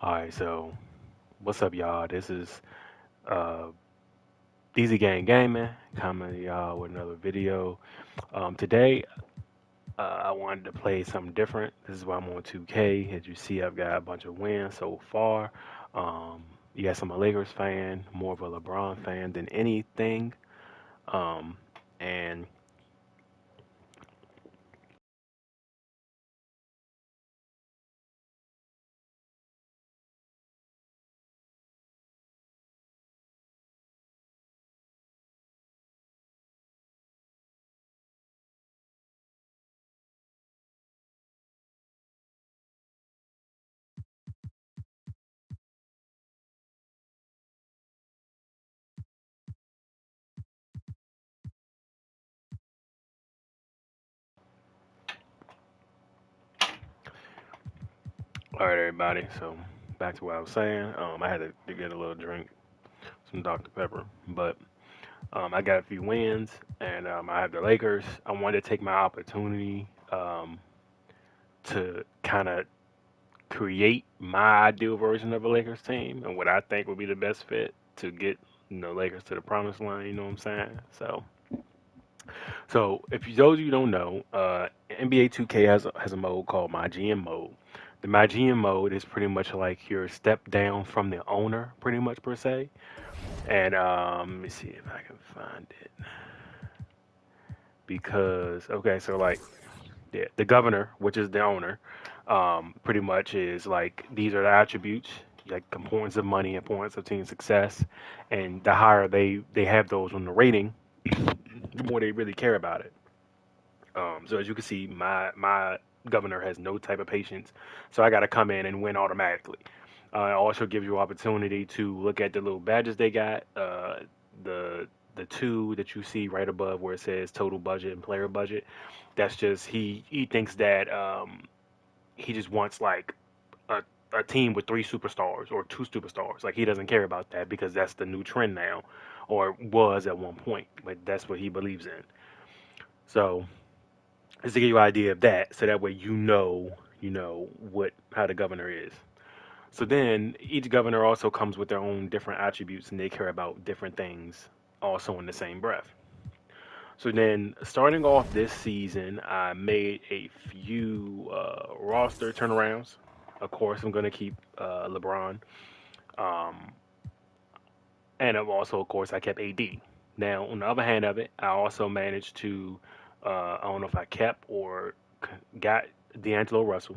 All right, so what's up, y'all? This is uh, DZ Gang Gaming coming to y'all with another video. Today, I wanted to play something different. This is why I'm on 2K. As you see, I've got a bunch of wins so far. Yes, I'm a Lakers fan, more of a LeBron fan than anything. Um, and all right, everybody. So back to what I was saying. I had to get a little drink, some Dr. Pepper, but I got a few wins, and I have the Lakers. I wanted to take my opportunity to kind of create my ideal version of a Lakers team and what I think would be the best fit to get Lakers to the promised line. You know what I'm saying? So if you, those of you who don't know, NBA 2K has a mode called My GM mode. The My GM mode is pretty much like your step down from the owner, pretty much per se. And let me see if I can find it because okay, so like yeah, the governor, which is the owner, pretty much is like these are the attributes, like importance of money, importance of team success, and the higher they have those on the rating, the more they really care about it. So as you can see, my governor has no type of patience, so I got to come in and win automatically. It also gives you opportunity to look at the little badges they got, the the two that you see right above where it says total budget and player budget. That's just he thinks that he just wants like a a team with three superstars or two superstars. Like he doesn't care about that because that's the new trend now, or was at one point. But that's what he believes in. So just to give you an idea of that, so that way you know what how the governor is. So then each governor also comes with their own different attributes and they care about different things also in the same breath. So then starting off this season, I made a few roster turnarounds. Of course, I'm going to keep LeBron. Um, and I've also, of course, I kept AD. Now, on the other hand of it, I also managed to, I don't know if I kept or got D'Angelo Russell.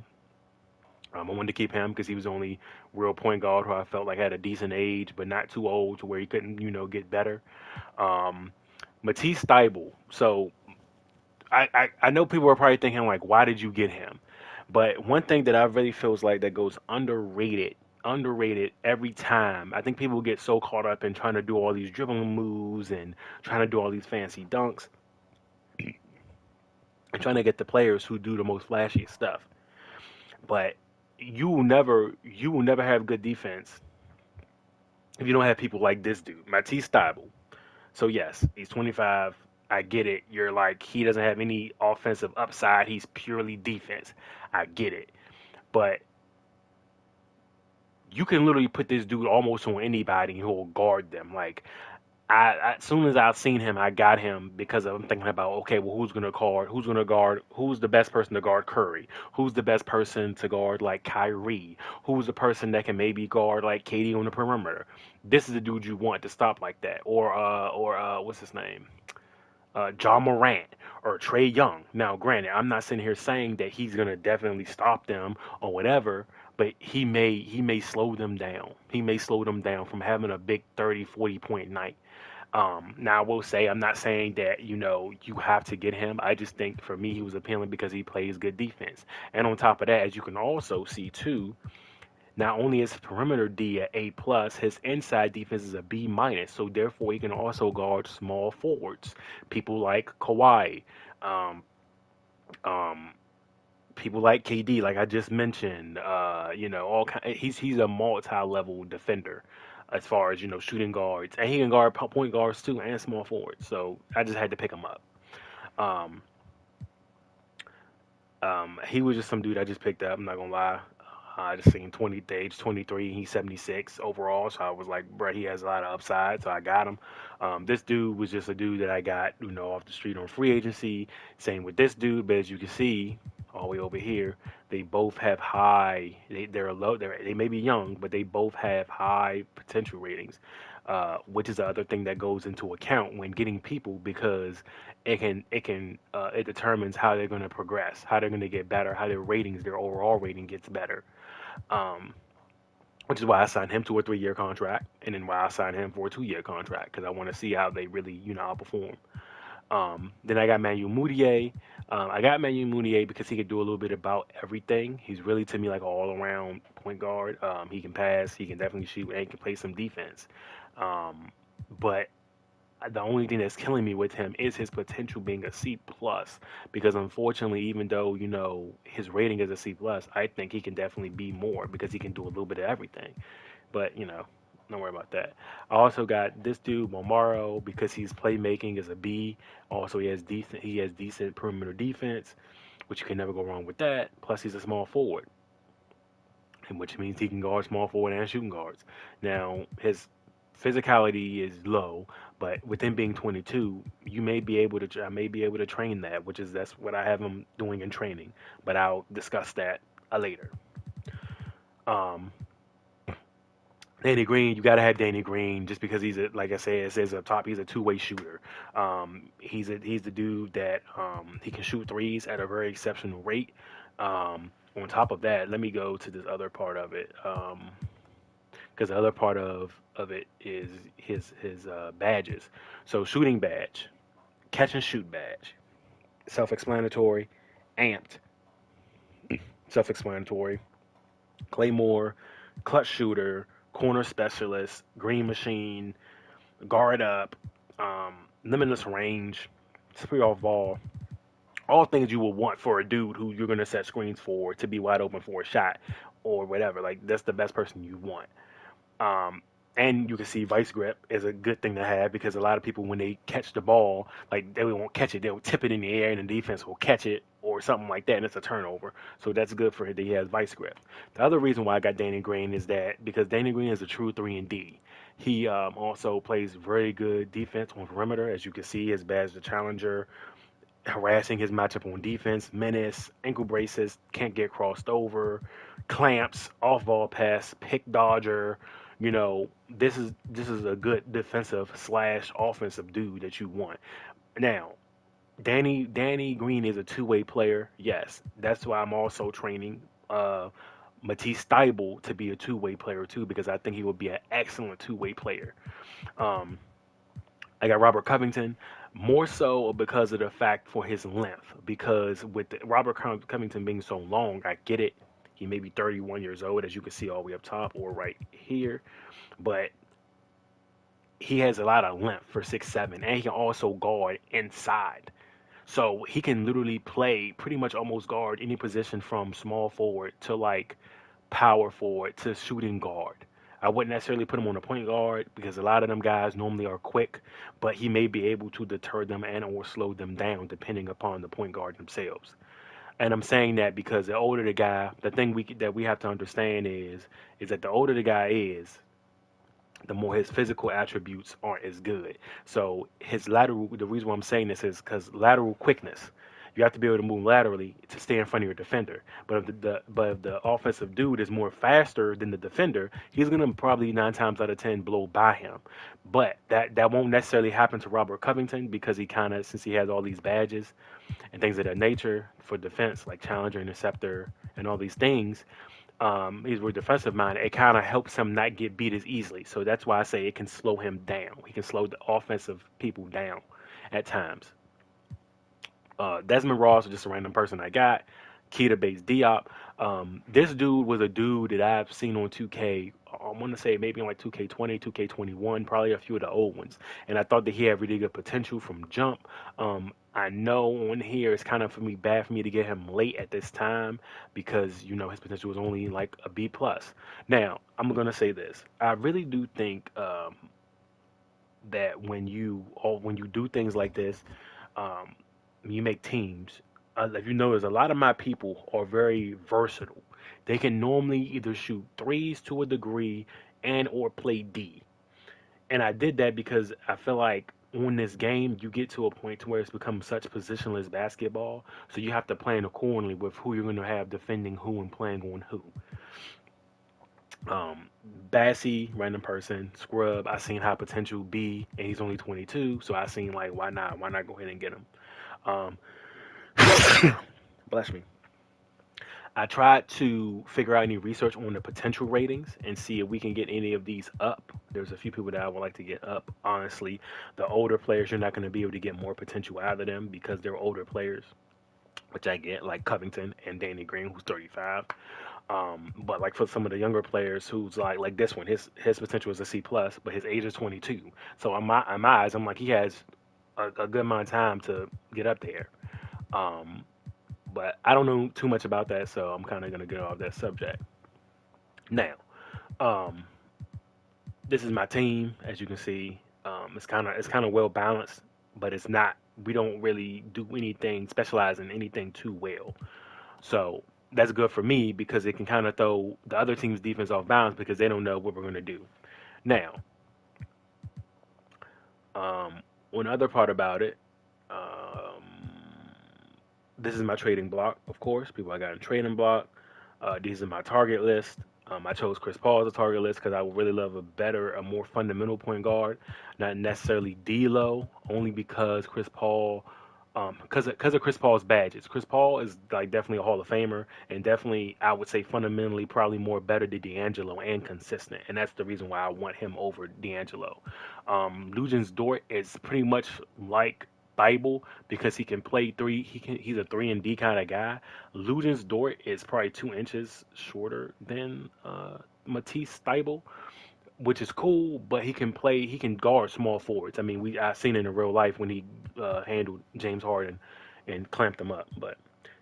I wanted to keep him because he was the only real point guard who I felt like had a decent age, but not too old to where he couldn't, get better. Um, Matisse Thybulle. So I know people are probably thinking like, why did you get him? But one thing that I really feels like that goes underrated every time. I think people get so caught up in trying to do all these dribbling moves and trying to do all these fancy dunks and trying to get the players who do the most flashy stuff. But you will never have good defense if you don't have people like this dude, Matisse Thybulle. So yes, he's 25. I get it. You're like he doesn't have any offensive upside. He's purely defense. I get it. But you can literally put this dude almost on anybody who will guard them. Like as soon as I've seen him, I got him because I'm thinking about okay, well, who's the best person to guard Curry, who's the best person to guard like Kyrie, who's the person that can maybe guard like KD on the perimeter. This is the dude you want to stop like that, or what's his name, John Morant or Trey Young. Now, granted, I'm not sitting here saying that he's gonna definitely stop them or whatever, but he may slow them down. He may slow them down from having a big 30, 40 point night. Now I will say I'm not saying that you have to get him. I just think for me he was appealing because he plays good defense. And on top of that, as you can also see too, not only is perimeter D at A plus, his inside defense is a B minus. So therefore, he can also guard small forwards, people like Kawhi, um, um, people like KD, like I just mentioned. All kind. He's a multi-level defender as far as shooting guards, and he can guard point guards too and small forwards. So I just had to pick him up. Um, he was just some dude I just picked up. I'm not gonna lie. I just seen 20, the age 23, he's 76 overall. So I was like, bro, he has a lot of upside. So I got him. This dude was just a dude that I got, off the street on free agency. Same with this dude, but as you can see, all the way over here, they both have high. They're low. They may be young, but they both have high potential ratings, which is the other thing that goes into account when getting people because it determines how they're going to progress, how they're going to get better, how their overall rating gets better. Um, which is why I signed him to a 3-year contract, and then why I signed him for a 2-year contract because I want to see how they really, outperform. Then I got Manu Moutier. I got Manu Moutier because he could do a little bit about everything. He's really to me like an all-around point guard. He can pass, he can definitely shoot, and he can play some defense. Um, but the only thing that's killing me with him is his potential being a C plus because unfortunately even though his rating is a C plus, I think he can definitely be more because he can do a little bit of everything. But don't worry about that. I also got this dude Momaro because he's playmaking is a B. Also he has decent perimeter defense, which you can never go wrong with that. Plus he's a small forward, and which means he can guard small forward and shooting guards. Now his physicality is low, but with him being 22, I may be able to train that, which is that's what I have him doing in training. But I'll discuss that later. Um, Danny Green, you gotta have Danny Green just because like I said, it says up top, he's a two-way shooter. He's the dude that he can shoot threes at a very exceptional rate. On top of that, let me go to this other part of it. Because the other part of it is his badges. So shooting badge, catch and shoot badge, self-explanatory, amped, self-explanatory, Claymore, clutch shooter, corner specialist, green machine, guard up, um, limitless range, free off ball. All things you would want for a dude who you're gonna set screens for to be wide open for a shot or whatever. Like that's the best person you want. Um, and you can see vice grip is a good thing to have because a lot of people when they catch the ball, like they won't catch it, they'll tip it in the air and the defense will catch it or something like that, and it's a turnover. So that's good for him that he has vice grip. The other reason why I got Danny Green is that because Danny Green is a true 3 and D. He also plays very good defense on perimeter, as you can see, his badge the challenger, harassing his matchup on defense, menace, ankle braces, can't get crossed over, clamps, off ball pass, pick dodger. This is a good defensive slash offensive dude that you want. Now, Danny Green is a two-way player. Yes, that's why I'm also training Matisse Thybulle to be a two-way player too because I think he would be an excellent two-way player. Um, I got Robert Covington more so because of the fact for his length. Because with Covington being so long, I get it. He may be 31 years old, as you can see all the way up top or right here, but he has a lot of length for 6'7", and he can also guard inside. So he can literally play pretty much almost guard any position from small forward to like power forward to shooting guard. I wouldn't necessarily put him on a point guard because a lot of them guys normally are quick, but he may be able to deter them and or slow them down depending upon the point guard themselves. And I'm saying that because the older the guy, the thing that we have to understand is that the older the guy is, the more his physical attributes aren't as good. So the reason why I'm saying this is because lateral quickness, you have to be able to move laterally to stay in front of your defender. But if the offensive dude is more faster than the defender, he's gonna probably 9 times out of 10 blow by him. But that won't necessarily happen to Robert Covington because he kind of since he has all these badges and things of that nature for defense like challenger, interceptor, and all these things he's very defensive minded, it kind of helps him not get beat as easily. So that's why I say it can slow him down. He can slow the offensive people down at times. Desmond Ross is just a random person I got. Keita Bates Diop. This dude was a dude that I've seen on 2K. I want to say maybe on like 2K20, 2K21, probably a few of the old ones. And I thought that he had really good potential from jump. I know on here it's kind of for me bad for me to get him late at this time because his potential was only like a B plus. Now I'm gonna say this. I really do think that when you do things like this, um, you make teams. If you notice, a lot of my people are very versatile. they can normally either shoot threes to a degree and or play D. And I did that because I feel like on this game you get to a point to where it's become such positionless basketball, so you have to plan accordingly with who you're going to have defending who and playing on who. Um, Bassy, random person, scrub. I seen high potential B, and he's only 22, so I seen like why not? Why not go ahead and get him? Um, bless me. I tried to figure out any research on the potential ratings and see if we can get any of these up. There's a few people that I would like to get up. Honestly, the older players, you're not going to be able to get more potential out of them because they're older players, which I get, like Covington and Danny Green, who's 35. But like for some of the younger players, who's like this one, his potential is a C plus, but his age is 22. So in my eyes, I'm like he has a good amount of time to get up there. Um, but I don't know too much about that, so I'm kind of gonna get off that subject. Now, um, this is my team, as you can see. It's kind of well balanced, but it's not. We don't really do anything specialize in anything too well. So that's good for me because it can kind of throw the other team's defense off balance because they don't know what we're gonna do. Now, um, one other part about it, this is my trading block, of course. People I got in trading block. These are my target list. I chose Chris Paul as a target list because I would really love a more fundamental point guard, not necessarily D'Lo, only because Chris Paul, because of Chris Paul's badges. Chris Paul is like definitely a Hall of Famer and definitely I would say fundamentally probably more better than D'Angelo and consistent, and that's the reason why I want him over D'Angelo. Lugens Dort is pretty much like Bible because he can play three. He's a 3 and D kind of guy. Luden's Dort is probably 2 inches shorter than Matisse Thybulle, which is cool. But he can play. He can guard small forwards. I mean, I've seen it in real life when he handled James Harden and clamped him up. But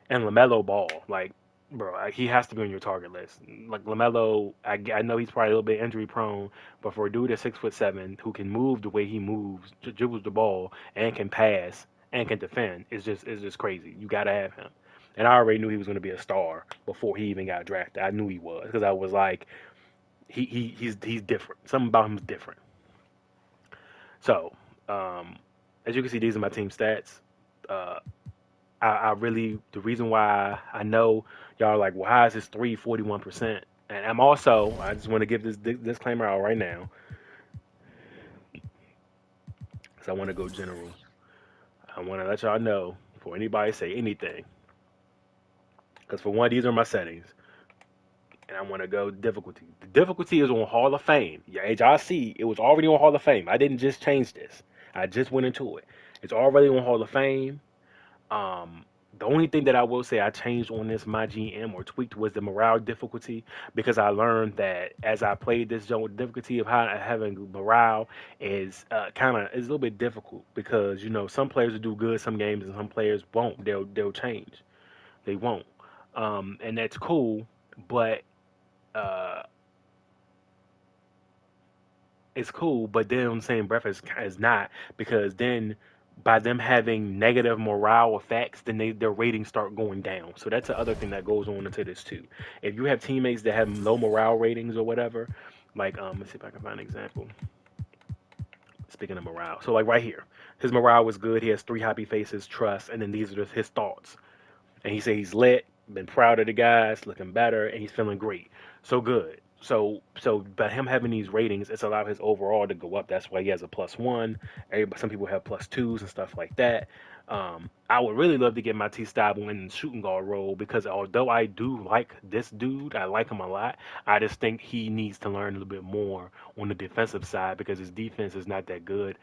and Lamelo Ball, like bro, he has to be on your target list. Like Lamelo, I know he's probably a little bit injury prone, but for a dude at 6'7" who can move the way he moves, dribbles the ball, and can pass and can defend, it's just crazy. You gotta have him. And I already knew he was going to be a star before he even got drafted. I knew he was because I was like, he's different. Something about him is different. So, um, as you can see, these are my team stats. Uh, I really the reason why I know y'all are like, well, how is this 341%? And I just want to give this disclaimer out right now, because I want to go general. I want to let y'all know before anybody say anything, because for one, these are my settings, and I want to go difficulty. The difficulty is on Hall of Fame. Yeah, as y'all see, it was already on Hall of Fame. I didn't just change this. I just went into it. It's already on Hall of Fame. Um, the only thing that I will say I changed on this my GM or tweaked was the morale difficulty because I learned that as I played this zone, the difficulty of having morale is kind of is a little bit difficult because some players will do good some games and some players won't. They'll change. They won't, and that's cool. But uh, it's cool, but then on the same breath as not because then by them having negative morale effects, then their ratings start going down. So that's the other thing that goes on into this too. If you have teammates that have low morale ratings or whatever, like let's see if I can find an example. Speaking of morale, so like right here, his morale was good. He has three happy faces, trust, and then these are just his thoughts. And he said he's lit, been proud of the guys, looking better, and he's feeling great. So good. So by him having these ratings, it's allowed his overall to go up. That's why he has a +1. Everybody, some people have +2s and stuff like that. I would really love to get my T Stable in the shooting guard role because although I do like this dude, I like him a lot. I just think he needs to learn a little bit more on the defensive side because his defense is not that good.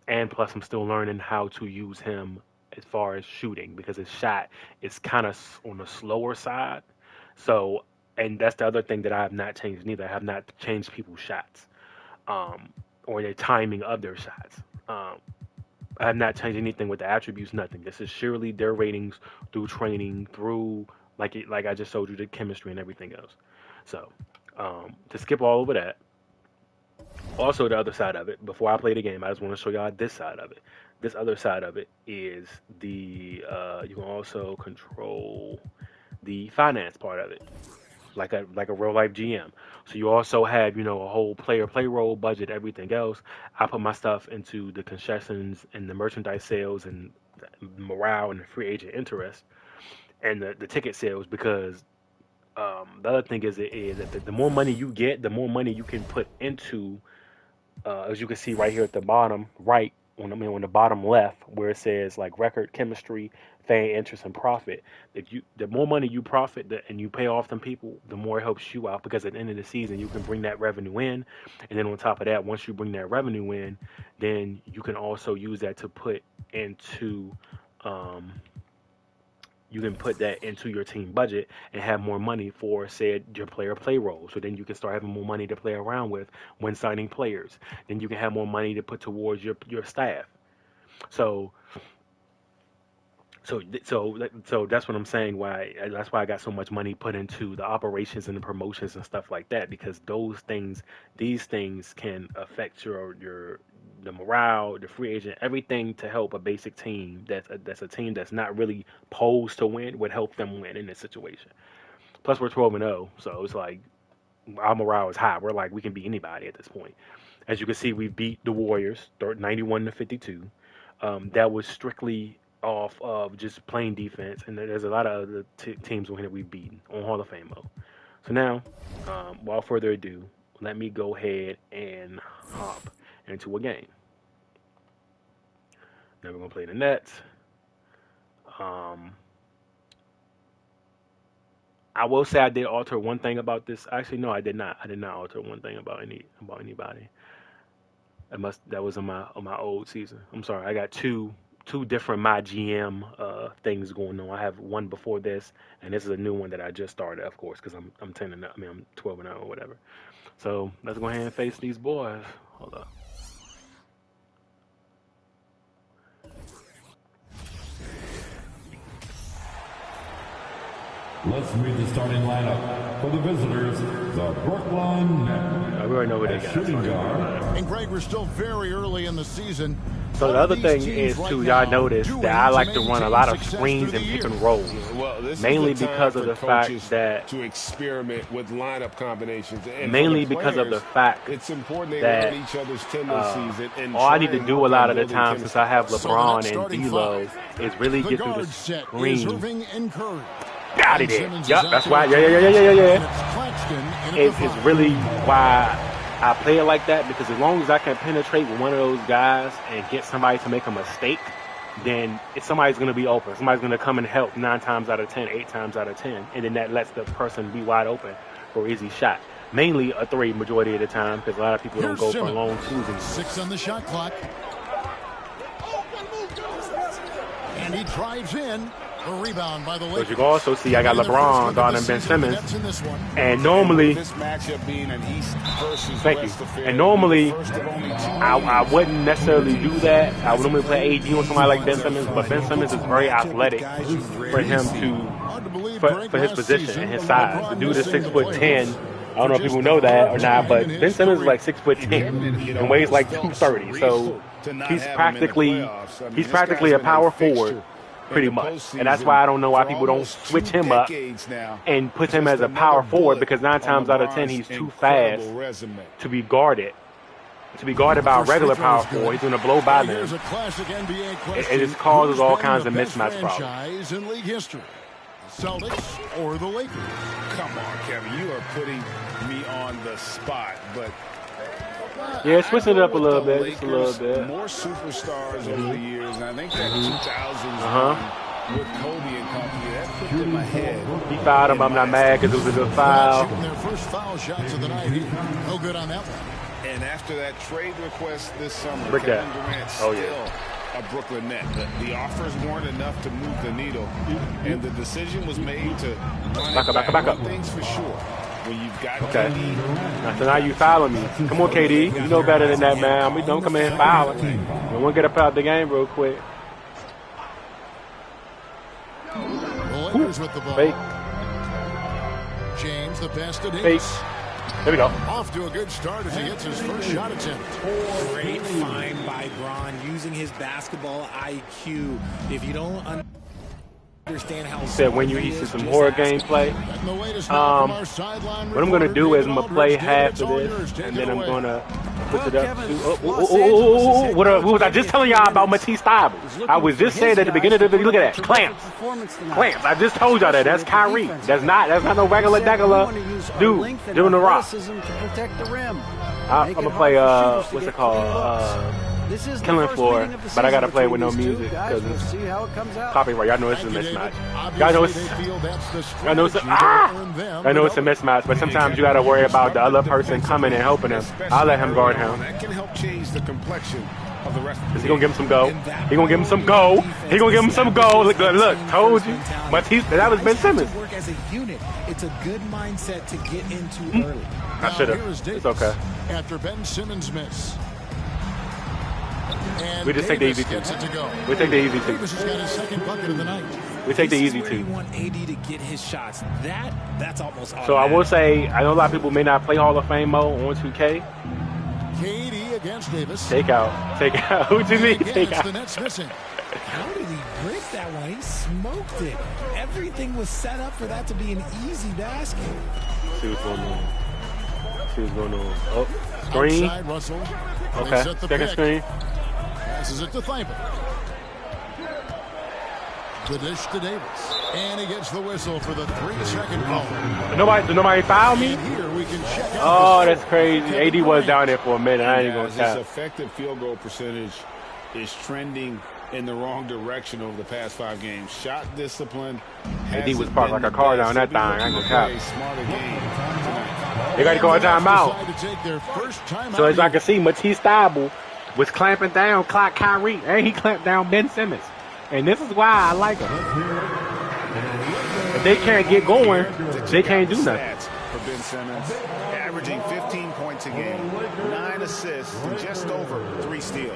And plus, I'm still learning how to use him as far as shooting because his shot is kind of on the slower side. So, and that's the other thing that I have not changed neither. I have not changed people's shots or their timing of their shots. Um, I have not changed anything with the attributes, nothing. This is surely their ratings through training, through like I just showed you the chemistry and everything else. So, to skip all over that, also the other side of it, before I play the game, I just want to show y'all this side of it. This other side of it is the you can also control the finance part of it. like a real life GM. So you also have, you know, a whole player payroll budget, everything else. I put my stuff into the concessions and the merchandise sales and the morale and the free agent interest and the ticket sales because the other thing is that the more money you get, the more money you can put into as you can see right here at the bottom right, on the bottom left where it says like record, chemistry, fan interest, and profit. If you the more money you profit and you pay off them people, the more it helps you out because at the end of the season you can bring that revenue in, and then on top of that, once you bring that revenue in, then you can also use that to put into um, you can put that into your team budget and have more money for, say, your player payroll. So then you can start having more money to play around with when signing players. Then you can have more money to put towards your staff. So so that's what I'm saying. Why that's why I got so much money put into the operations and the promotions and stuff like that because these things can affect your the morale, the free agent, everything to help a basic team that's a team that's not really posed to win would help them win in this situation. Plus we're 12-0, so it's like our morale is high. We're like we can beat anybody at this point. As you can see, we beat the Warriors 91-52. That was strictly off of just plain defense, and there's a lot of other teams on here that we've beaten on Hall of Fame mode. So now, without further ado, let me go ahead and hop into a game. Now we're gonna play the Nets. Um, I will say I did alter one thing about this. Actually, no, I did not. I did not alter one thing about anybody. That was on my old season. I'm sorry. I got two different my GM things going on. I have one before this, and this is a new one that I just started, of course, because I'm 10 and I mean I'm 12-0 or whatever. So let's go ahead and face these boys. Hold up. Let's meet the starting lineup for the visitors, the Brooklyn Nets. We already know what they got. Shooting guard. And Greg, we're still very early in the season. So the other thing is too, y'all notice that I like to run a lot of screens and pick and rolls, mainly because of the fact that to experiment with lineup combinations. And mainly because of the fact it's important that each other's tendencies and all I need to do a lot of the time since I have LeBron and D'Lo is really get through the screen. Got it in. Yep, that's why. Yeah. It's really why I play it like that because as long as I can penetrate with one of those guys and get somebody to make a mistake, then somebody's going to be open. Somebody's going to come and help 9 times out of 10, 8 times out of 10, and then that lets the person be wide open for an easy shot. Mainly a 3 majority of the time because a lot of people don't go for long 2s anymore. 6 on the shot clock. And he drives in. A rebound by the Lakers. But you can also see I got LeBron guarding Ben Simmons. And normally, thank you. And normally, I wouldn't necessarily do that. I would normally play AD on somebody like Ben Simmons, but Ben Simmons is very athletic for him for his position and his size. The dude is 6'10". I don't know if people know that or not, but Ben Simmons is like 6'10" and weighs like 230. So he's practically a power forward. Pretty much. And that's why I don't know why people don't switch him up and put him as a power forward because 9 times out of 10 he's too fast to be guarded. To be guarded by a regular power forward. He's going to blow by them. It just causes all kinds of mismatch problems. In league history, Celtics or the Lakers? Come on, Kevin. You are putting me on the spot, but yeah, switching it up a little bit, just a little bit. More superstars over the years, and I think that 2000s with Kobe and company, that put them ahead. He fouled him. I'm not mad because it was a good foul. Their first foul shots of the night. No good on that one. And after that trade request this summer, Kevin Durant still a Brooklyn Net. The offers weren't enough to move the needle, and the decision was made to back up. Things for sure. When you've got okay. KD. So now you fouling me. Come on, KD. You know better than that, man. We don't come in fouling. You want to get up out the game real quick. The Lakers with the ball. Fake. James, the best at Fake. There we go. Off to a good start as he gets his first shot attempt. Great find by Bron using his basketball IQ. If you don't understand how Said when you used to some horror gameplay. And the latest now from our sideline What I'm gonna reporter, do is David I'm gonna play Aldridge. half David, of it's all this, yours. Take and it then I'm away. gonna switch it up. Kevin, To, Los Angeles' head what coach was I just telling y'all about Matisse Thybulle? I was just saying at the beginning of the video. Look at that, clamps. Clamps. I just told y'all that. That's Kyrie. That's not no regular dude doing the rock. I'm gonna play what's it called? Killing Floor, but I gotta play with no music because it's copyright. Y'all know it's a mismatch. Y'all know it's a mismatch, but sometimes you gotta worry about the other person coming and helping him. I'll let him guard him. That can help change the complexion of the rest. He gonna give him some go. He gonna give him some go. He gonna give him some go. Look, told you. Matisse, that was Ben Simmons. Work as a unit. It's a good mindset to get into early. I should have. It's okay. After Ben Simmons' miss. And We just take the Davis easy two. gets it to go. We take the easy two. Davis has got his second bucket of the night. We take the This is easy where you two. want AD to get his shots. That's almost So I will automatic. say, I know a lot of people may not play Hall of Fame mode on 2K. KD against Davis. Take out. What you mean? Again, Take it's out. the Nets missing. How did he break that one? He smoked it. Everything was set up for that to be an easy basket. See what's going on. Oh, screen. Outside Russell. They Okay, set the second pick. screen. Passes it to Thybulle. The dish to Davis. And he gets the whistle for the 3-second call. Did nobody foul me? And here we can check out Oh, the that's score. crazy. Kevin AD was Durant. down there for a minute. I ain't gonna His cap. effective field goal percentage is trending in the wrong direction over the past 5 games. Shot discipline. AD was hasn't parked been like a car the down best. that thing. I ain't He'll be gonna looking cap. to play a smarter game tonight. They got to call a And the Nets timeout. decide to take their first timeout. So as I can see, Matisse Thybulle was clamping down Clock Kyrie, and he clamped down Ben Simmons. And this is why I like him. If they can't get going, they can't do nothing. Stats for Ben Simmons, averaging 15 points a game, 9 assists, and just over 3 steals.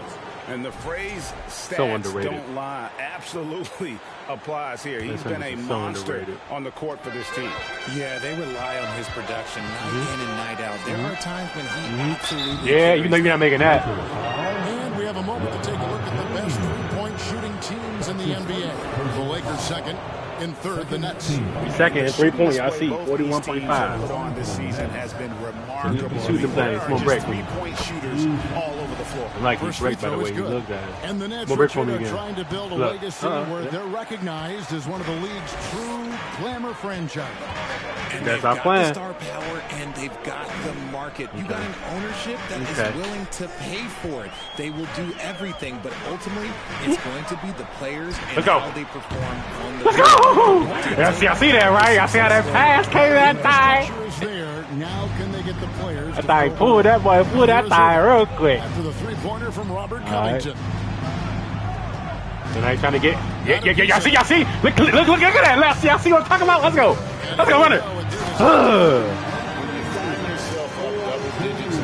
And the phrase stats underrated. don't lie absolutely applies here. He's been a Simmons is so monster underrated. on the court for this team. Yeah, they rely on his production night in and night out. There are times when he absolutely Yeah, even though you're not making that. And we have a moment to take a look at the best three-point shooting teams in the NBA. The Lakers second. In third, the Nets. Second and 3-point, I Display see both these teams have put 41.5. on this season has been remarkable. Shoot them There things. are Come on, just break. 3-point shooters all over the floor. I like his First break, free by the throw way. is He good. looked at it. And the Nets Come on, break for me are again. trying to build a Look. legacy where they're recognized as one of the league's true glamour franchises. And That's they've our got plan. the star power and they've got the market. You got an ownership that Okay. is willing to pay for it. They will do everything, but ultimately it's going to be the players and Let's go. how they perform on the Let's go! I see that, right? I see how that pass came that thing. Pressure is there. Now can they get the players? That to thing go pulled that boy, pulled that thing real quick. After the three-pointer from Robert All right. Covington. And I ain't trying to get. Yeah. Y'all see. Look at that. Y'all see what I'm talking about? Let's go, run it.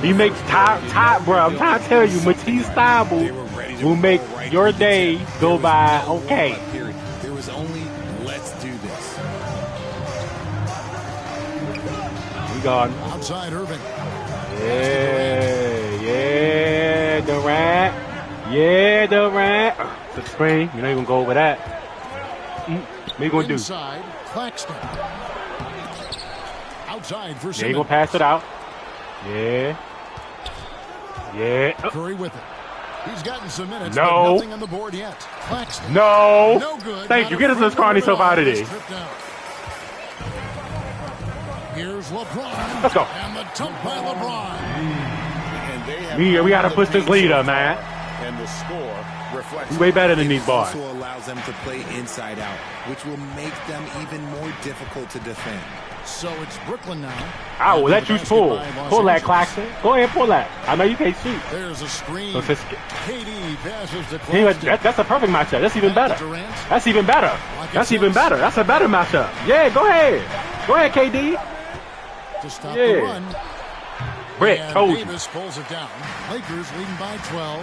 He makes top, bro. I'm trying to tell you, Matisse Thybulle will make your day go by okay. Period. There was only let's do this. We got Outside Irving. yeah, Durant. Yeah, Durant. The screen. You're not even gonna go over that. What you gonna do? Inside, Claxton. Outside for Yeah, he Simmons. gonna pass it out. Yeah. Curry with it. He's gotten some minutes, No. but nothing on the board yet. Claxton. No. No good. Thank you. Not Get a us this free Carney throw stuff out of at all. there. Stripped out. Here's LeBron. Let's go. And the dunk by LeBron. And they have We gotta push this lead up, man. And the score reflects We way better than these boys. Also allows them to play inside out, which will make them even more difficult to defend. So it's Brooklyn now. I will And let the you basket pull. by Los Pull that, Angeles. Claxton. Go ahead, pull that. I know you can't shoot. There's a screen. So it's KD passes to He was- Claxton. that's a perfect matchup. That's even better. Durant. That's even better. That's even better. That's a better matchup. Yeah, go ahead. Go ahead, KD. To stop Yeah. the run. Rick, And told you. Davis pulls it down. Lakers leading by 12.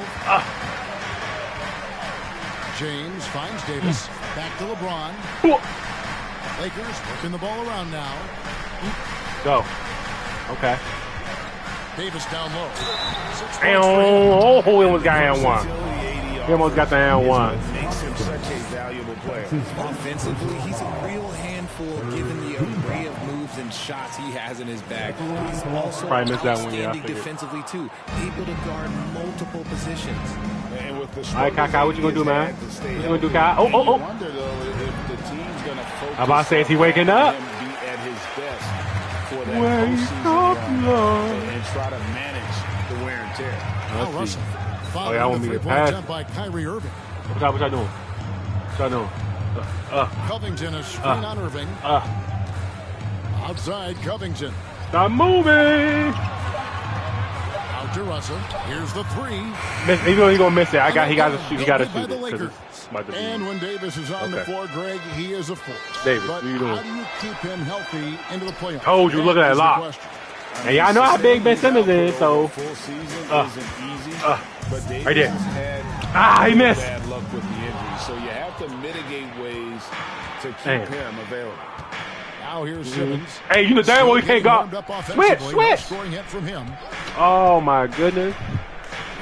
James finds Davis. Back to LeBron. Lakers working the ball around now. Go. Okay. Davis down low. 6 points for him. Oh, he almost got and one. He almost got the and one. makes him such such a valuable player. Offensively, he's a real handful given the array of moves and shots he has in his bag. He's also Probably missed that one, yeah, I outstanding figured. defensively, too, able to guard multiple positions. And with the All right, Kai, what you gonna do, man? What you gonna do, Kai? Oh, oh, oh. Wonder, though, if the team's gonna focus I'm about to say, is he waking on up? him be at his best for that Wake postseason up, run Lord. and try to manage the wear and tear. Now Russell. Oh, yeah, I want me to pass. Attempt by Kyrie Irving. What y'all doing? What y'all doing? Covington a screen on Irving. Outside Covington. Stop moving. Out to Russell. Here's the three. He's gonna miss it. He got to shoot. He got to By shoot the it. 'Cause Lakers. it's about to be- And when Davis is on the Okay. floor, Greg, he is a force. Davis, but what are you doing? how do you keep him healthy into the playoffs? Told you, look at that is the lock. question. And y'all know how big Ben Simmons is, so. Full season isn't easy, but Davis right there. has had He missed. bad luck with the injury, so you have to mitigate ways to keep Damn. him available. Now here's Simmons. Hey, you know damn well he can't go. Warmed up offensively. Switch, No switch. Scoring hit from him. Oh my goodness.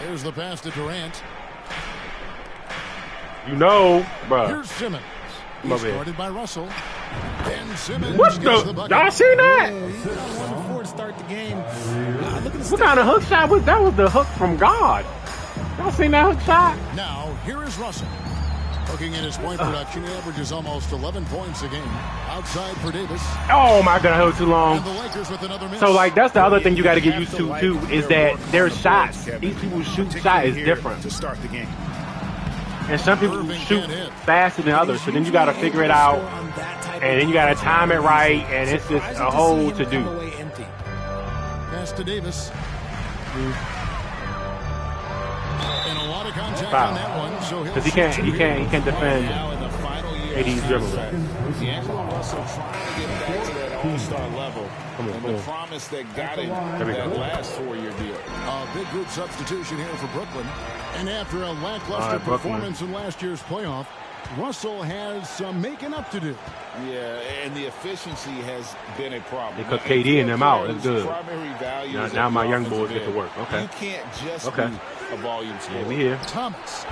Here's the pass to Durant. You know, bro. Here's Simmons. Come He's over here. guarded by Russell. Ben Simmons What gets the? bucket. Y'all seen that? He's got one before to start the game. Look at the What kind of hook shot was that? Was the hook from God? Y'all seen that hook shot? Now, here is Russell. Looking at his point production, he averages almost 11 points a game. Outside for Davis. Oh my God, that was too And long. the Lakers with another miss. So like that's the other thing you got to get used to too is that their shots, these people's shoot shot is different, to start the game. and some people shoot faster than others. So then you got to figure it out, and then you got to time it right, and it's just a whole to do. Pass to Davis. And a lot of contact Foul. on that one. So Because he can't defend Now in the final year, AD's dribble. D'Angelo Russell trying to get back to that all-star level, Come on, and come the on. promise that got him There we that go. last 4-year deal. A big group substitution here for Brooklyn. And after a lackluster All right, Brooklyn. performance in last year's playoff, Russell has some making up to do. Yeah, and the efficiency has been a problem. They cut KD and them out. That's good. Primary value is Now at my the young offensive boys get to end. work. Okay. You can't just Okay. be a volume scorer. Yeah, we here. Thomas.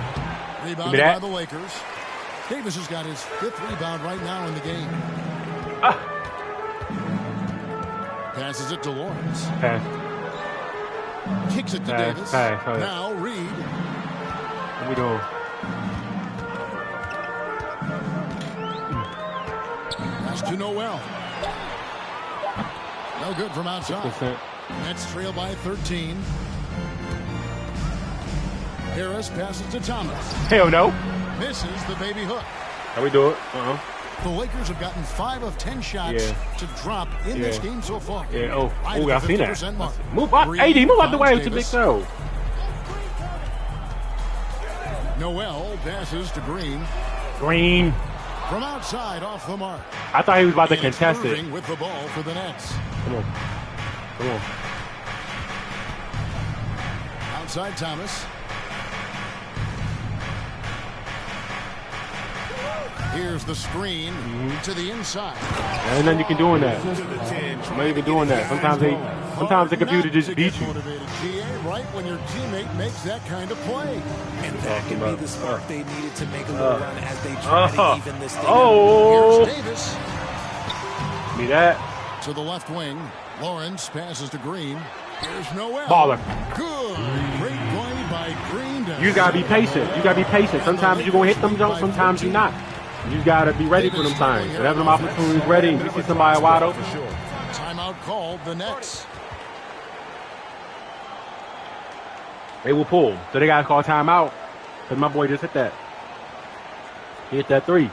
Give Rebounded me that. by the Lakers. Davis has got his 5th rebound right now in the game. Passes it to Lawrence. Pass. Kicks it to Pass, Davis. pass, pass. Now Reed. What we doing? Pass to Noel. No good from outside. 6%. Nets trail by 13. Harris passes to Thomas. Hell no. Misses the baby hook. How we do it? The Lakers have gotten 5 of 10 shots Yeah. to drop in this Yeah. game so far. Yeah. Oh, Right oh, at I the seen that. 50% mark. Move up, Reed AD. Move out the way. finds It's a big Davis. throw. Noel passes to Green. Green. From outside, off the mark. I thought he was about to And it's contest it. Irving with the ball for the Nets. Come on. Come on. Outside Thomas. Here's the screen to the inside. Ain't nothing you can do in that. To the 10, I'm not even doing that. Sometimes the computer Not just to beats get you. motivated, GA, right when your teammate makes that kind of play. And that could be about- the spark they needed to make a little run as they try to even this thing up. Oh. Here's Davis Me that. to the left wing. Lawrence passes to Green. Here's Noel. Baller. Good. Great play by Green. to- You gotta be patient. You gotta be patient. Sometimes you're gonna hit them jumps, sometimes you're not. You gotta be ready for them times. Whenever them opportunities ready, and you see somebody wide open. Timeout called the Nets. They will pull. So they gotta call timeout. Because my boy just hit that. He hit that three.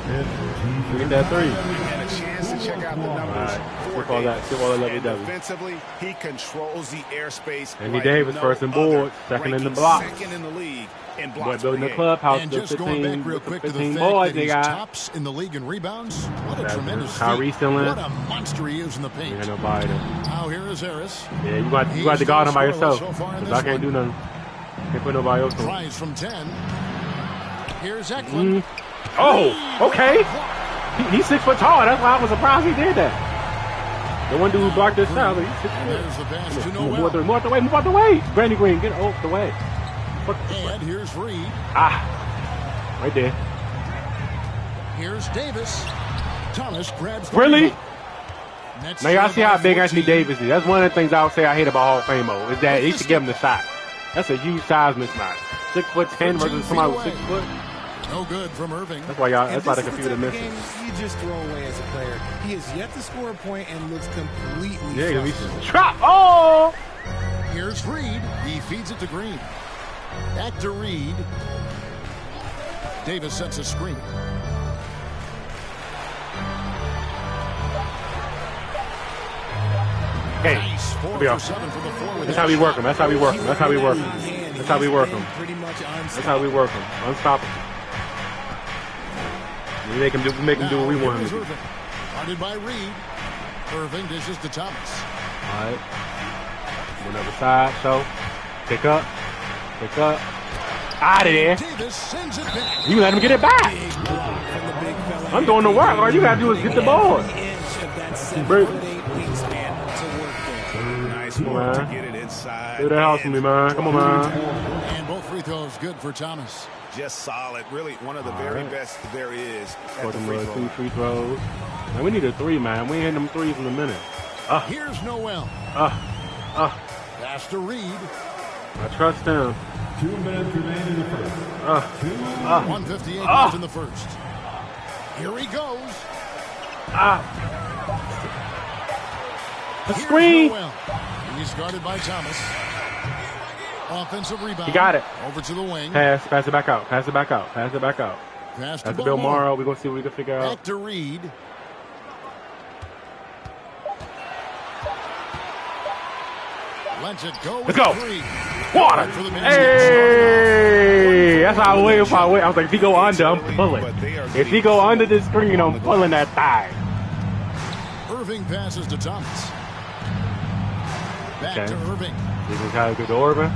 He hit that three. and a chance to check out the numbers. Right. for Skip all that. Davis. Skip all that level And devil. defensively, he controls the airspace. Andy like Davis, no first and other, board, second in the ranking block. Second in the league in Boy, blocks building per the game. clubhouse. And The just going 15, back real quick to the 15 fact boys that they he's got. tops in the league in rebounds. What a That's tremendous Kyrie feat. still in. What a monster he is in the You paint. ain't nobody there. Now here is Harris. Yeah, you got to guard him by yourself. Because I can't do nothing. Can't put nobody else on. Tries from 10. Here's Eklund. Oh, okay. He's 6 foot tall. That's why I was surprised he did that. The one dude who blocked this shot, he's 6 And foot. there's the pass to Come on, move Noel. out the way, move out the way. Brandon Green, get off the way. And here's Reed. Ah, Right there. Here's Davis. Thomas grabs the Really? rebound. Nets Now y'all trail see by how big Anthony 14. Davis is. That's one of the things I would say I hate about Hall of Fame-O, is that they should give him the shot. That's a huge size mismatch. 6'10" versus somebody with 6 foot. No good from Irving. That's why y'all. And That's why the this is computer type of misses. game you just throw away as a player. He has yet to score a point and looks completely Yeah, he's frustrated. trap. Oh! Here's Reed. He feeds it to Green. Back to Reed. Davis sets a screen. Hey, Nice. 4 here we go. for 7 from the floor with That's that how we shot. work him. That's how we work him. That's how we work him. That's how we work him. Pretty much That's how we work him. Unstoppable. We make him do what we want him to do. Irving. Guarded by Reed. Irving dishes to Thomas. All right. One other side. So, pick up. Pick up. Out of there. Davis sends it back. You let him get it back. Big block from the big fella. I'm doing the work. All you gotta do is get the ball. Every inch of that Bro. 7'8" wingspan to work there. Nice Come work to on. get it inside. Do the house for me, man. Come on, man. And both free throws good for Thomas. Just solid. Really one of the very right. best there is at Fuck the them free little throw. 2 free throws. Man, we need a 3, man. We ain't hitting them 3s in a minute. Here's Noel. Pass to Reed. I trust him. 2 minutes remain in the first. 1:58 left in the first. Here he goes. The Here's screen. Noel. He's guarded by Thomas. Offensive rebound. He got it. Over to the wing. Pass it back out. Pass it back out. Pass it back out. Pass to That's the Bill Baltimore. Morrow. We're gonna see what we can figure out. Back to Reed. Lets it go. Let's go. Three. Water. For the basket. Hey, that's how I wait. If I wait, I was like, if he go under, I'm pulling. If he go under the screen, I'm pulling that thigh. Irving passes to Thomas. Back Okay. to Irving. You can kind of go to Orban.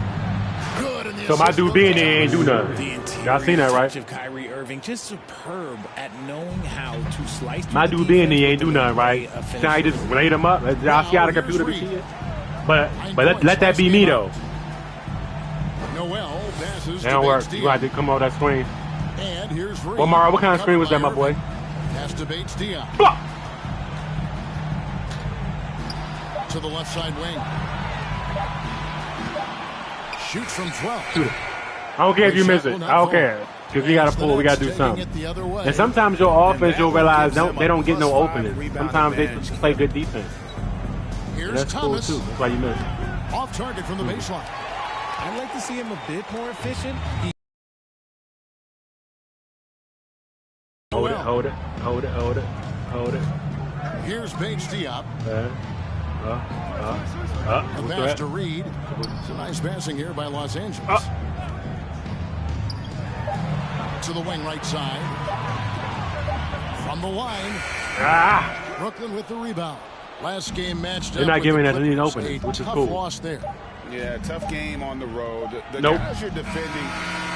Good. And the So my assist dude from being there ain't Thomas. do The nothing. interior Y'all seen that, right? touch of Kyrie Irving, just superb at knowing how to slice. My through dude the being there defense ain't do with nothing, right? a See how he finisher. just laid him up? Y'all see how the computer be shit? But let that be me though. Noel passes That to don't work. Bates You got to Diop. come over that screen. And here's Reed. Well, Mara, what kind of screen was that, my boy? Pass to Bates Diop. Block. To the left side wing. Shoots from 12. I don't care if you miss it. I don't care. Because we got to pull. We got to do something. And sometimes your offense, you'll realize they don't get no openings. Sometimes they just play good defense. And Here's that's cool Thomas. too. That's why you miss it. Off target from the baseline. I'd like to see him a bit more efficient. He Hold it, hold it, hold it, hold it, hold it. Here's Bates Diop. A What's pass that? to Reed. It's a nice passing here by Los Angeles. To the wing right side. From the line. Ah! Brooklyn with the rebound. Last game matched They're up not with giving the that lead Clippers. opening, A which is tough cool. loss there. Yeah, tough game on the road. The Nope. guys you're defending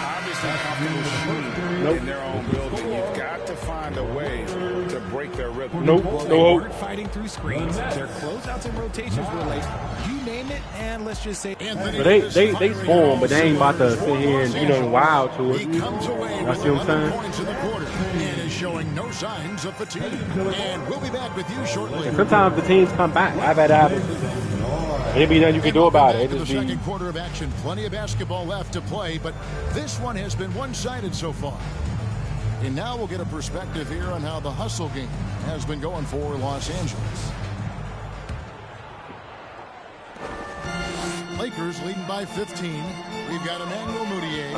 obviously comfortable shooting Nope. in their own building. You've got to find a way to break their rhythm. Nope. Well, they No. weren't fighting through screens. Their closeouts and rotations were late. You name it, and let's just say Anthony But they Davis swarm, but they ain't about to sit here and wild to He it. comes away Y'all with see what I'm 11 saying? points in the quarter and is showing no signs of fatigue. And we'll be back with you shortly. Sometimes the teams come back. I've had it happen. Ain't be nothing you can do about it. It Back to the just be. second quarter of action. Plenty of basketball left to play, but this one has been one-sided so far. And now we'll get a perspective here on how the hustle game has been going for Los Angeles. Lakers leading by 15. We've got Emmanuel Mudiay,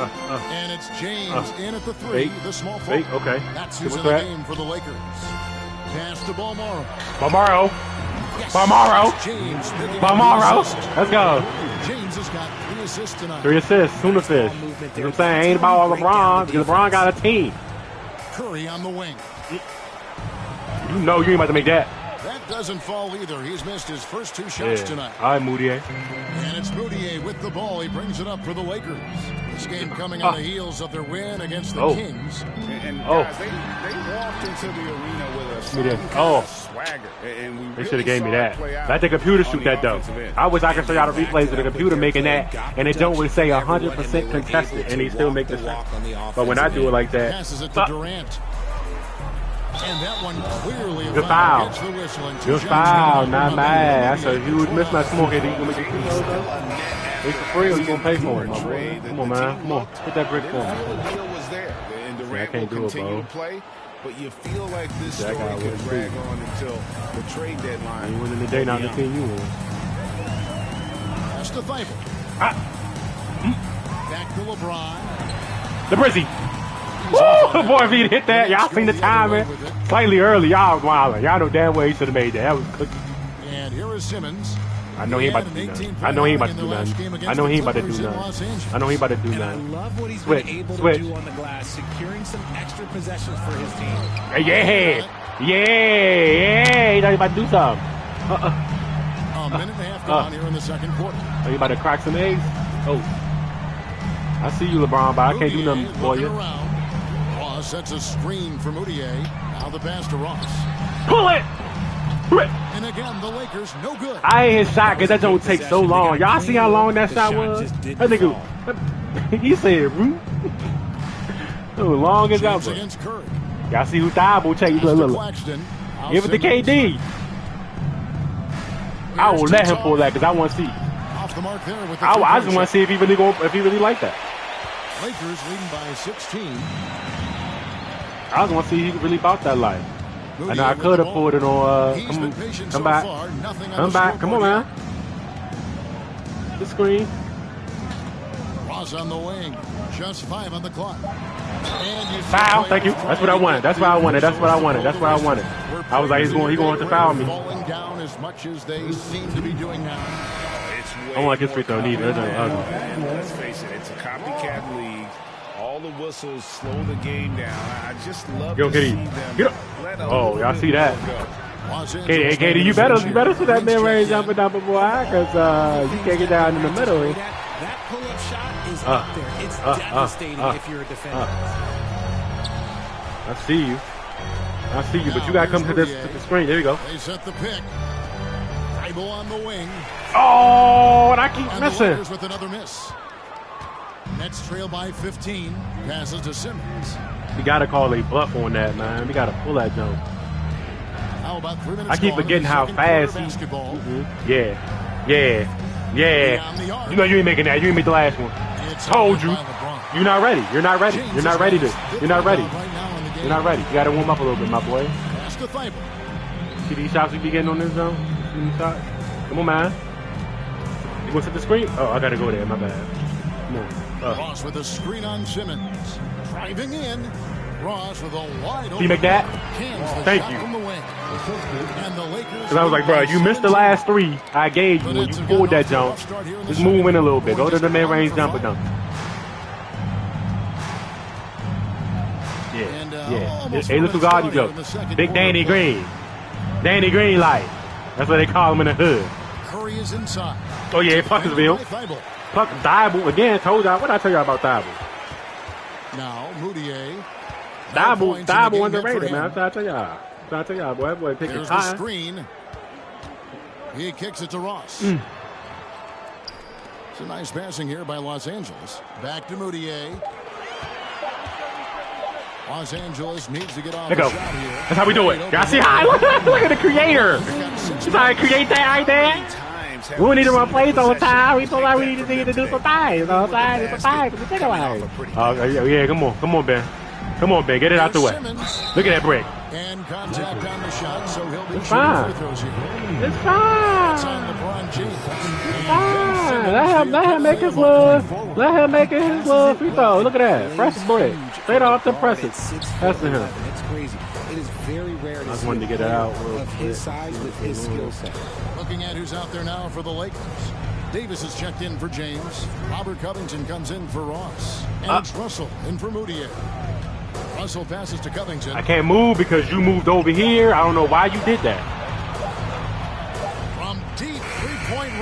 and it's James in at the three, Fake. the small forward. Fake, okay. That's See who's in what's the that? game for the Lakers. Pass to Balmoro. Balmaro. Yes. Balmaro. James. picking up Balmaro. the assist. Let's go. James has got 3 assists tonight. 3 assists. Tuna fish. You know what I'm saying? Ain't about all LeBron because LeBron got a team. Curry on the wing. You know you ain't about to make that. That doesn't fall either. He's missed his first 2 shots tonight. All right, Moutier. And it's Moutier with the ball. He brings it up for the Lakers. This game coming on the heels of their win against the Kings. And guys, they walked into the arena with a certain kind of swagger. And they should have gave me that. Let the computer shoot that, though. I wish I could show y'all the replays of the computer making that, and it don't really say 100% contested, and he still make the shot. But when I do it like that, passes it to Durant. And that one clearly good foul. gets the whistle. Good foul, not bad. That's a huge mismatch. Come on, KD. You gonna make it though? It's for free or you gonna pay for it, my boy? Come on, man. Come on. Hit that brick for me. I can't do it, bro. But you feel like this story could drag on until the trade deadline. You winning the day, not the team you win. That's the Thibault. Back to LeBron. The Brizzy. Woo! Boy, if he'd hit that, y'all seen the timing. Slightly early, y'all was wilding. Y'all know damn well he should have made that. That was cookie. And here is Simmons. I know he ain't about to do nothing. I know he ain't about to do nothing. I know he ain't about to do nothing. I know he ain't about to do And I nothing. love what he's been able to do on the glass, securing some extra possessions for his team. Yeah. He's about to do something. A minute and a half gone here in the second quarter. Are you about to crack some eggs? Oh. I see you, LeBron, but I can't do nothing for you. Ross sets a screen for Moutier. Now the pass to Ross. Pull it! And again, the Lakers, no good. I ain't his shot because that don't take so long. Y'all see how long that shot was? That nigga, he said, root. It was long as that was. Y'all see who Thibault take? Look. Give it to KD. I will let him pull that because I want to see. Off the mark there with the I just want to see if he really like that. Lakers leading by 16. I just want to see if he really bought that life. I know I could have pulled it on. Come back. Come back. Come on, man. The screen. Ross on the wing. Just 5 on the clock. Foul. Thank you. That's what I wanted. That's what I wanted. That's what I wanted. That's what I wanted. I was like, he's going to foul me. Falling down as much as they seem to be doing now. I don't like his free throw neither. Let's face it, it's a copycat league. All the whistles slow the game down. I just love to see them. Get up. Oh, y'all see that? KD, you better see that mid-range jumper down, boy, because you can't get down in the middle. That pull-up shot is up there. It's devastating if you're a defender. I see you, but you gotta come to the screen. There you go. They set the pick. Thibault on the wing. Oh, and I keep missing. With another miss. Nets trail by 15. Passes to Simmons. We gotta call a bluff on that, man. We gotta pull that jump. How about 3 minutes? I keep forgetting how fast he. Yeah. You know you ain't making that. You ain't make the last one. Told you. You're not ready. You're not ready. You're not ready. You're not ready. You're not ready. You gotta warm up a little bit, my boy. See these shots we be getting on this zone? See these shots? Come on, man. You gonna set the screen? Oh, I gotta go there. My bad. Come on. Ross with a screen on Simmons. Driving in. Ross with a wide open. See, make that? Thank you. Because I was like, bro, you missed the last 3 I gave you when you pulled that jump. Just move in a little bit. Go to the mid-range jumper dunk. Yeah. Hey, look who God you go. Big Danny Green. Danny Green light. That's what they call him in the hood. Curry is inside. Oh, yeah, Puckersville. Puck Thibault again. Told y'all. What did I tell y'all about Thibault? Now, Moutier. Thibault underrated, man. That's what I tell y'all. Boy, that boy picking There's high. the screen. He kicks it to Ross. Mm. It's a nice passing here by Los Angeles. Back to Moutier. Los Angeles needs to get off the shot here. That's how we do it. Y'all see how? Look at the creator. That's how I create that right there. We don't need to run plays all the time. We feel like we need to do some things. You know what I'm saying? Do some things. Think about it. Yeah, come on, Ben. Come on, Ben. Get it out the way. Look at that break. And contact on the shot, so he'll be fine. It's fine. It's on LeBron James. It's fine. Let him make his little free throw. Look at that. Press break. Straight off the presses. That's to him. It's crazy. It is very rare to see wanted to get it out of his size with his skill set. Looking at who's out there now for the Lakers. Davis has checked in for James. Robert Covington comes in for Ross. And it's Russell in for Moutier. Russell passes to Covington. I can't move because you moved over here. I don't know why you did that.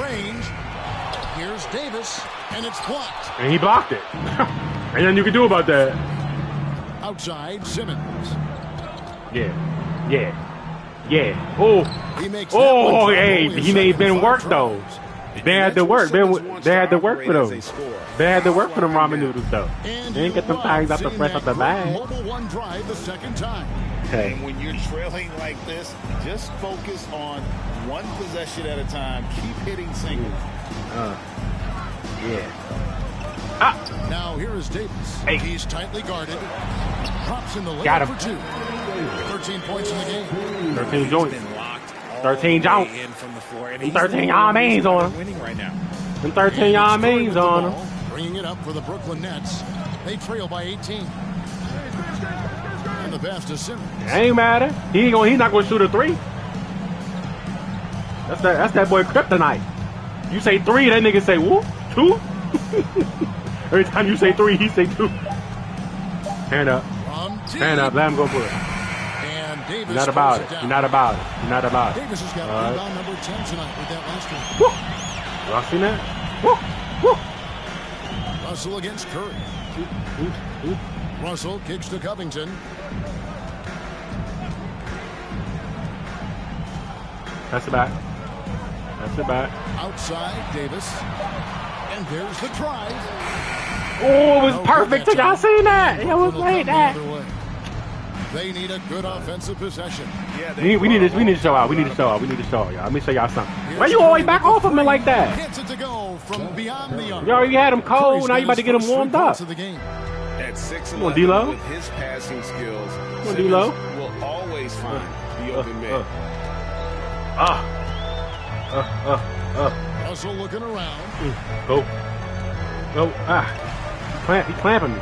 range. Here's Davis, and it's blocked. And he blocked it. Ain't nothing you can do about that. Outside, Simmons. Yeah. Oh. He makes that Oh, one hey, dribble he in made Ben 7 work drives. though. They had to work. They had to work for them. They had to work for them ramen noodles though. And They ain't get them things out the seeing fresh that out the great bag. Mobile one drive the second time. Hey, And when you're trailing like this, just focus on one possession at a time. Keep hitting singles. yeah. Now here is Davis. Hey. He's tightly guarded. Drops in the Got layup him. for 2. 13 points in the game. 13 joints. Been locked all 13 the joints. way in from the floor, and Them he's 13 the yard only mains reason on they're him. winning right now. Them 13 yard Curry mains with the on ball, him. bringing it up for the Brooklyn Nets. They trail by 18. And the pass to Simmons. Ain't matter. He not gonna shoot a 3. That's that boy kryptonite. You say 3, that nigga say whoop 2. Every time you say 3, he say 2. Hand up. From deep. Hand up. Let him go for it. And Davis You're not about pulls it. down. You're not about it. You're not about it. Davis has got All right. rebound number 10 tonight with that last one. Woo. Y'all seen that? Woo. Woo. Russell against Curry. Ooh. Russell kicks to Covington. That's it back. That's it back. Outside, Davis. And there's the drive. Oh, it was No good perfect. that Y'all time. seen that? It was Brooklyn will great. come That. the other way. They need a good offensive possession. We need to show out. We need to show out. Y'all. Let me show y'all something. Why you always back off of me like that? Gets it to go from beyond the arc. You already had him cold. Curry's Now you got about to his get him first 3 warmed points up. of the game. At 6'11", Come on, D-Lo. with his passing skills, Come on, D-Lo. Simmons will always find the open man. Russell looking around. Go. He clamping me.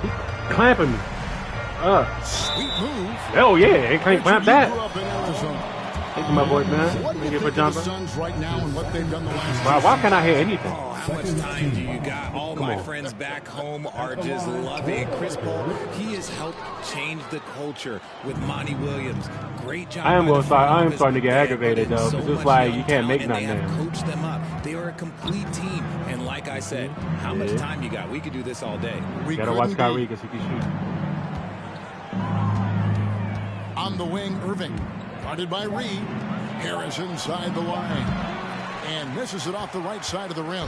He clamping me. Sweet move. Hell yeah. Ain't clamp Richard, you that. grew up in Arizona. Thank you, my boy, man. What do Thank you you for think of the jumping. Suns right now and what they've done the last Why can't I hear anything? Oh, how much time do you got? All my on. friends back home are just loving Chris Paul. He has helped change the culture with Monty Williams. Great job. I am by the front starting office. to get They aggravated, put in though, so 'cause it's much like young you can't make talent, and nothing They have now. coached them up. They are a complete team. And like I said, how much Yeah. time you got? We could do this all day. We Gotta watch couldn't Kyrie be. because he can shoot. On the wing, Irving. Guarded by Reed. Harris inside the line. And misses it off the right side of the rim.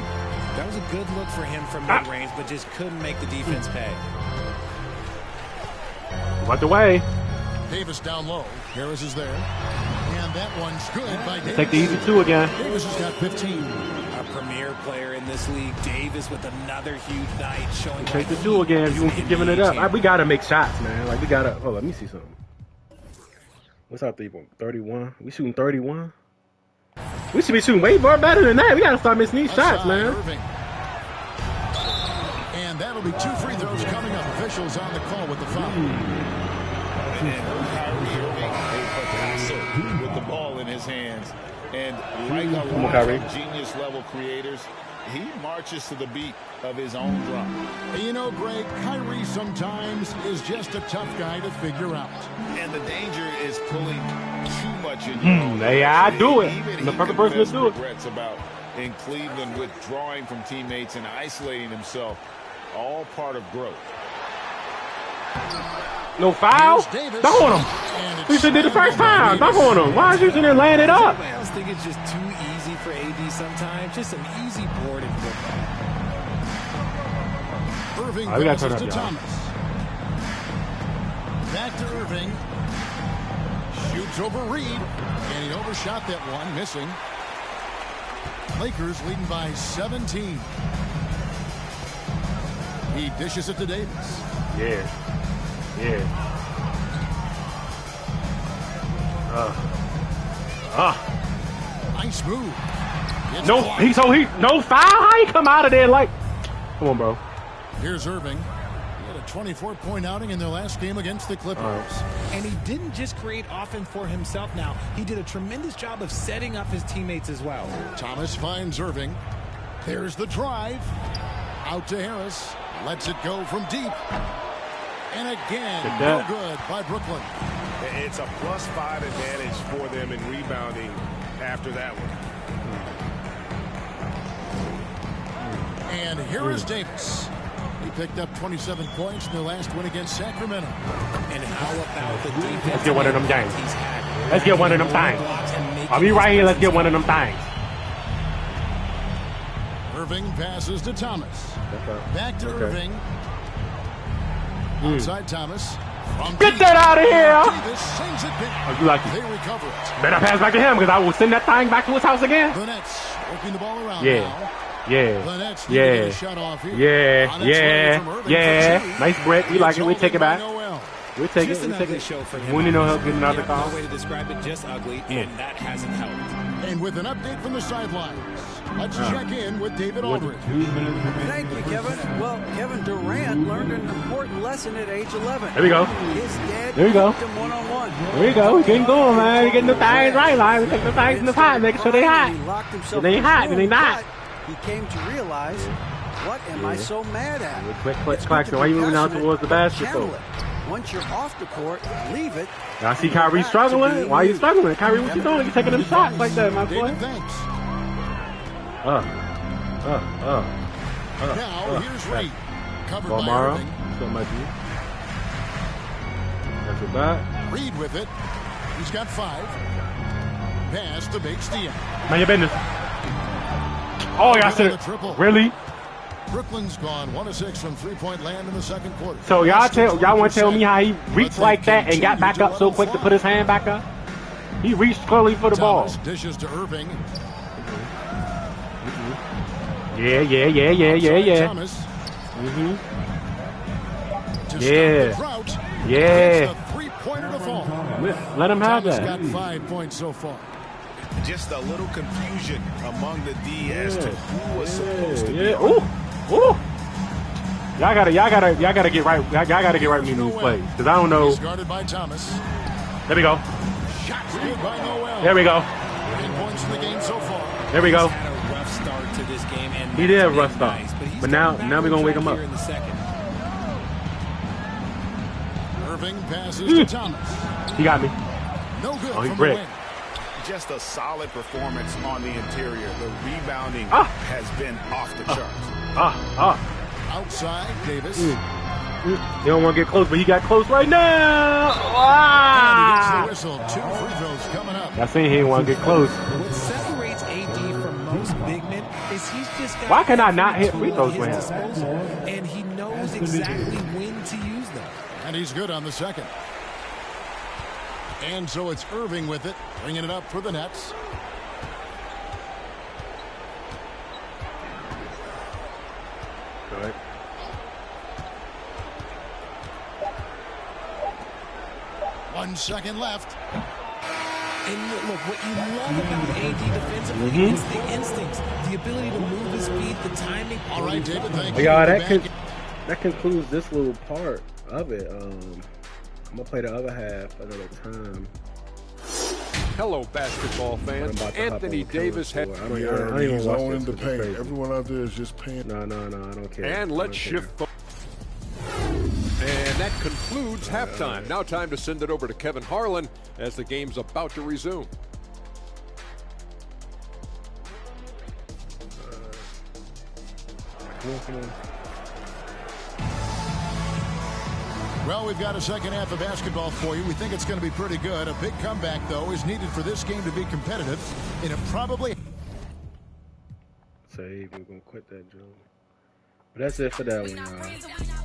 That was a good look for him from mid-range, but just couldn't make the defense pay. Out the way. Davis down low. Harris is there. And that one's good by Davis. Take the easy 2 again. Davis has got 15. A premier player in this league, Davis with another huge night, showing Take the why 2 again if you want to he keep giving it is up. NBA We got to make shots, man. Like, we got to. Oh, let me see something. What's our 3-point? 31? We shooting 31? We should be shooting way more better than that. We got to start missing these shots, Outside, man. Irving. And that'll be 2 free throws coming up. Officials on the call with the foul. And Kyrie Irving, a passer with the ball in his hands. And like a Come on, lot Kyrie. of genius-level creators, he marches to the beat of his own drum. You know, Greg, Kyrie sometimes is just a tough guy to figure out. And the danger is pulling too much in your own Yeah, I do it. Even I'm the he perfect person to confessed do it. regrets about in Cleveland withdrawing from teammates and isolating himself. All part of growth. No foul? Here's Davis. Dunk on him. And it's We should do the first slammed time. Dunk on him. Why is you sitting there laying it Does up? anybody else think it's just too easy for AD sometimes? Just an easy board in football. Irving We gotta turn passes up, to y'all. Thomas. Back to Irving. Shoots over Reed. And he overshot that one, missing. Lakers leading by 17. He dishes it to Davis. Yeah. Yeah. Nice move. It's No, blocked. no foul? How he come out of there like... Come on, bro. Here's Irving. He had a 24-point outing in their last game against the Clippers. And he didn't just create offense for himself now. He did a tremendous job of setting up his teammates as well. Thomas finds Irving. There's the drive. Out to Harris. Lets it go from deep. And again, Take no that. good by Brooklyn. It's a +5 advantage for them in rebounding after that one. And here is Davis. He picked up 27 points in the last win against Sacramento. And how about the defense? Let's get one of them games. He's had? Let's get one of them things. I'll be right here. Let's get one of them things. Irving passes to Thomas. Back to Irving. Outside Thomas. Get that out of here! Davis sends it back. Oh, you like They it? recover it. Better pass back to him because I will send that thing back to his house again. The Nets working the ball around Yeah. now. Yeah. The Nets need to get a shot off here. Yeah. On its way from Irving for Yeah. two. Nice break. We like it. We It's take it back. holding by Noel. We take Just it. an We take ugly it. show for him. We need no help getting another Yeah, call. no way to describe it, just ugly, and that hasn't helped. And with an update from the sidelines, let's check in with David Aldridge. Thank you, Kevin. Well, Kevin Durant learned an important lesson at age 11. There we go. His dad There we go. coached him one-on-one. There you go. We getting going, man. We getting the things right, man. We taking the things in the pot, making sure they hot. He locked himself They ain't in his hot, room, they not. but he came to realize, what am I so mad at? Quick, It's good Claxton, to why be you moving out passionate, towards the but basket, channel though? it. Once you're off the court, leave it. Y'all see and go Kyrie back to struggling? being Why are you you. struggling? Kyrie, what you doing? You taking them shots like that, my boy? David, thanks. Now, here's Reed. Covered by Balmaro. Irving. Something like you. That's a bat. Reed with it. He's got 5. Pass to Bates Diaz. Mind your business. Oh, y'all said it. Really? Brooklyn's gone 1 of 6 from three-point land in the second quarter. So y'all want to tell me how he reached like that and got back up so quick to put his hand back up? He reached clearly for the ball. Thomas dishes to Irving. Yeah. Thomas. Mhm. To Yeah. stop the drought. Yeah. It's a three-pointer to fall. Let him have Thomas that. got 5 points so far. Just a little confusion among the D as to who was supposed to be. Yeah. Ooh. Y'all gotta get right. Y'all gotta get right with me in these plays because I don't know. He's guarded by Thomas. There we go. Shots good by Noel. There we go. 10 points in the game so far. There we go. He's had a rough start to this game, and He did have a rough that's start. nice, but he's But now coming we're back gonna on wake him track up. here in the second. Irving passes to Thomas. He got me. No good Oh, he from bricked. the wing. Just a solid performance on the interior. The rebounding Ah. has been off the charts. Outside, Davis. He don't want to get close, but he got close right now. And he gets the whistle. 2 free throws coming up. I seen he didn't want to get close. What separates AD from most big men is he's just got Why can I not hit free everything throws at with his him? disposal, and he knows exactly when to use them. And he's good on the second. And so it's Irving with it, bringing it up for the Nets. Good. 1 second left. And look, what you love about AD defensively is the instincts, the ability to move his feet, the timing. All right, David, thank you. Yeah, Back that concludes this little part of it. I'm gonna play the other half another time. Hello, basketball I'm fans. about to hop Anthony on Davis camera, had, so I don't even He's watch all this. in the It's paint. crazy. Everyone out there is just paying. No, I don't care. and I let's don't care. shift. And that concludes halftime. Now time to send it over to Kevin Harlan as the game's about to resume. Come on. Well, we've got a second half of basketball for you. We think it's going to be pretty good. A big comeback, though, is needed for this game to be competitive. And it probably... Save. We're gonna quit that joke. But that's it for that one, y'all.